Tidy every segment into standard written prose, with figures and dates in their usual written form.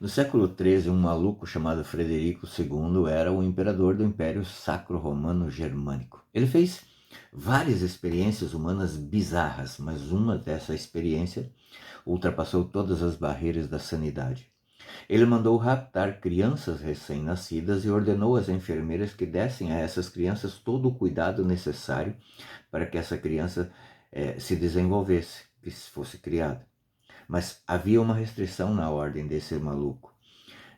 No século XIII, um maluco chamado Frederico II era o imperador do Império Sacro Romano Germânico. Ele fez várias experiências humanas bizarras, mas uma dessa experiência ultrapassou todas as barreiras da sanidade. Ele mandou raptar crianças recém-nascidas e ordenou às enfermeiras que dessem a essas crianças todo o cuidado necessário para que essa criança se desenvolvesse, que fosse criada. Mas havia uma restrição na ordem desse maluco.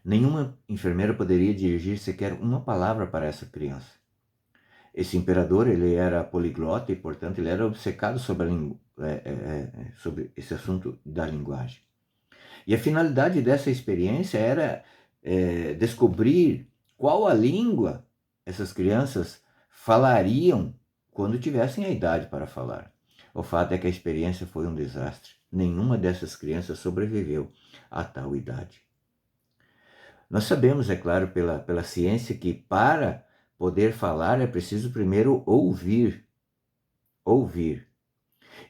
Nenhuma enfermeira poderia dirigir sequer uma palavra para essa criança. Esse imperador, ele era poliglota e, portanto, ele era obcecado sobre esse assunto da linguagem. E a finalidade dessa experiência era descobrir qual a língua essas crianças falariam quando tivessem a idade para falar. O fato é que a experiência foi um desastre. Nenhuma dessas crianças sobreviveu a tal idade. Nós sabemos, é claro, pela ciência, que para poder falar é preciso primeiro ouvir. Ouvir.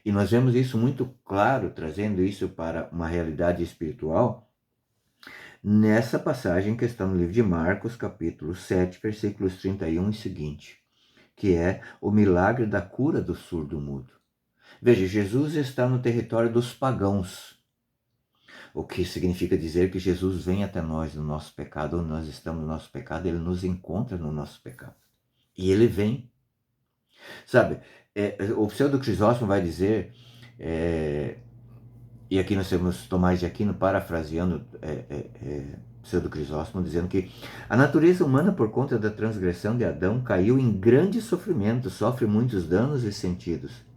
E nós vemos isso muito claro, trazendo isso para uma realidade espiritual, nessa passagem que está no livro de Marcos, capítulo 7, versículos 31 e seguinte, que é o milagre da cura do surdo-mudo. Veja, Jesus está no território dos pagãos, o que significa dizer que Jesus vem até nós no nosso pecado, onde nós estamos no nosso pecado, ele nos encontra no nosso pecado. E ele vem. Sabe, o Pseudo Crisóstomo vai dizer, e aqui nós temos Tomás de Aquino parafraseando Pseudo Crisóstomo, dizendo que a natureza humana, por conta da transgressão de Adão, caiu em grande sofrimento, sofre muitos danos e sentidos.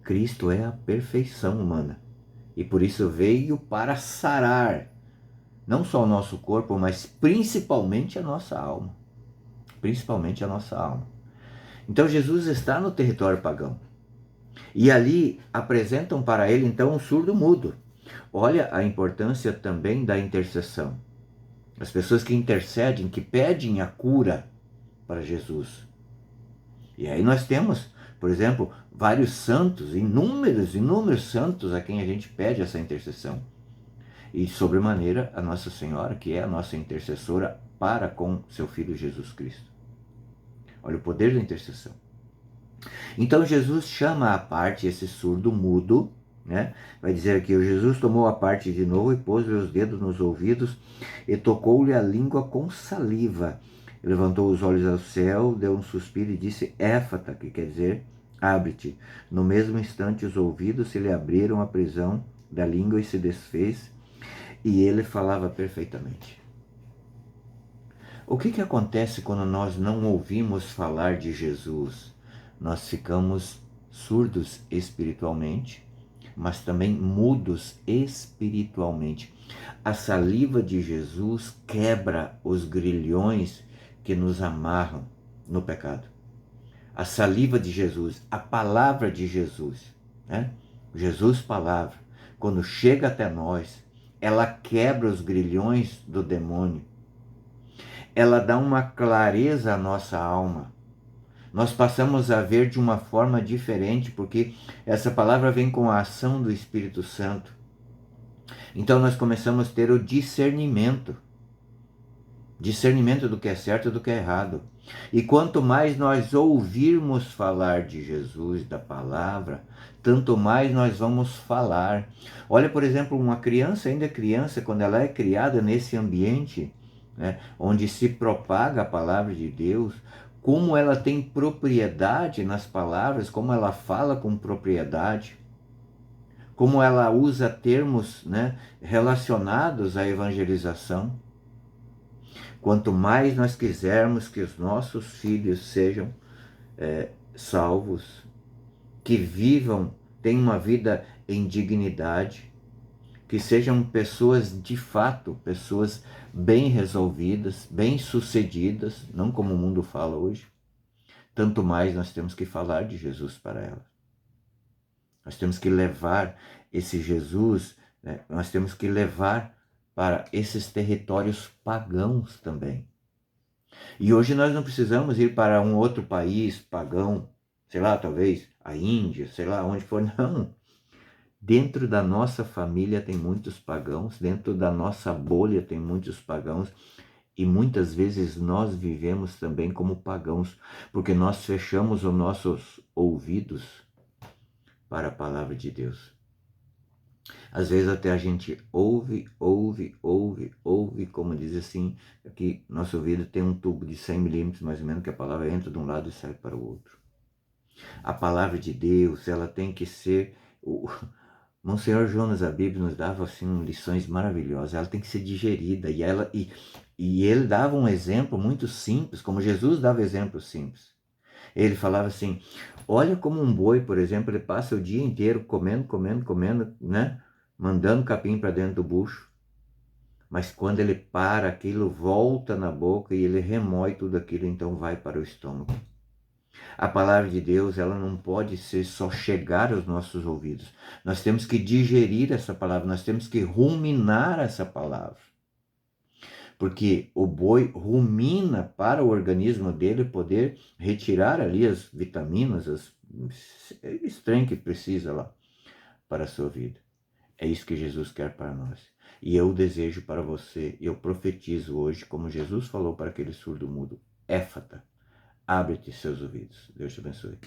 Cristo é a perfeição humana. E por isso veio para sarar não só o nosso corpo, mas principalmente a nossa alma. Principalmente a nossa alma. Então Jesus está no território pagão. E ali apresentam para ele então um surdo-mudo. Olha a importância também da intercessão. As pessoas que intercedem, que pedem a cura para Jesus. E aí nós temos, por exemplo, vários santos, inúmeros santos a quem a gente pede essa intercessão. E sobremaneira a Nossa Senhora, que é a nossa intercessora para com seu Filho Jesus Cristo. Olha o poder da intercessão. Então Jesus chama à parte esse surdo-mudo, né? Vai dizer aqui, o Jesus tomou a parte de novo e pôs-lhe os dedos nos ouvidos e tocou-lhe a língua com saliva. Levantou os olhos ao céu, deu um suspiro e disse, éfata, que quer dizer, abre-te. No mesmo instante os ouvidos se lhe abriram, a prisão da língua e se desfez, e ele falava perfeitamente. O que acontece quando nós não ouvimos falar de Jesus? Nós ficamos surdos espiritualmente, mas também mudos espiritualmente. A saliva de Jesus quebra os grilhões que nos amarram no pecado. A saliva de Jesus, a palavra de Jesus, né? Jesus palavra, quando chega até nós, ela quebra os grilhões do demônio. Ela dá uma clareza à nossa alma. Nós passamos a ver de uma forma diferente, porque essa palavra vem com a ação do Espírito Santo. Então nós começamos a ter o discernimento do que é certo e do que é errado. E quanto mais nós ouvirmos falar de Jesus, da palavra, tanto mais nós vamos falar. Olha, por exemplo, uma criança, ainda criança, quando ela é criada nesse ambiente, né, onde se propaga a palavra de Deus, como ela tem propriedade nas palavras, como ela fala com propriedade, como ela usa termos, né, relacionados à evangelização. Quanto mais nós quisermos que os nossos filhos sejam salvos, que vivam, tenham uma vida em dignidade, que sejam pessoas de fato, pessoas bem resolvidas, bem sucedidas, não como o mundo fala hoje, tanto mais nós temos que falar de Jesus para elas. Nós temos que levar esse Jesus, né? Nós temos que levar para esses territórios pagãos também. E hoje nós não precisamos ir para um outro país pagão, sei lá, talvez a Índia, sei lá, onde for, não. Dentro da nossa família tem muitos pagãos, dentro da nossa bolha tem muitos pagãos, e muitas vezes nós vivemos também como pagãos, porque nós fechamos os nossos ouvidos para a palavra de Deus. Às vezes até a gente ouve, como diz assim, que nosso ouvido tem um tubo de 100 milímetros mais ou menos, que a palavra entra de um lado e sai para o outro. A palavra de Deus, ela tem que ser... Monsenhor Jonas Abib nos dava assim lições maravilhosas, ela tem que ser digerida, e ele dava um exemplo muito simples, como Jesus dava exemplos simples. Ele falava assim, olha como um boi, por exemplo, ele passa o dia inteiro comendo, né? Mandando capim para dentro do bucho, mas quando ele para, aquilo volta na boca e ele remói tudo aquilo, então vai para o estômago. A palavra de Deus, ela não pode ser só chegar aos nossos ouvidos. Nós temos que digerir essa palavra, nós temos que ruminar essa palavra. Porque o boi rumina para o organismo dele poder retirar ali as vitaminas, os estranhos que precisa lá para a sua vida. É isso que Jesus quer para nós. E eu desejo para você, eu profetizo hoje, como Jesus falou para aquele surdo mudo, éfata, abre-te seus ouvidos. Deus te abençoe.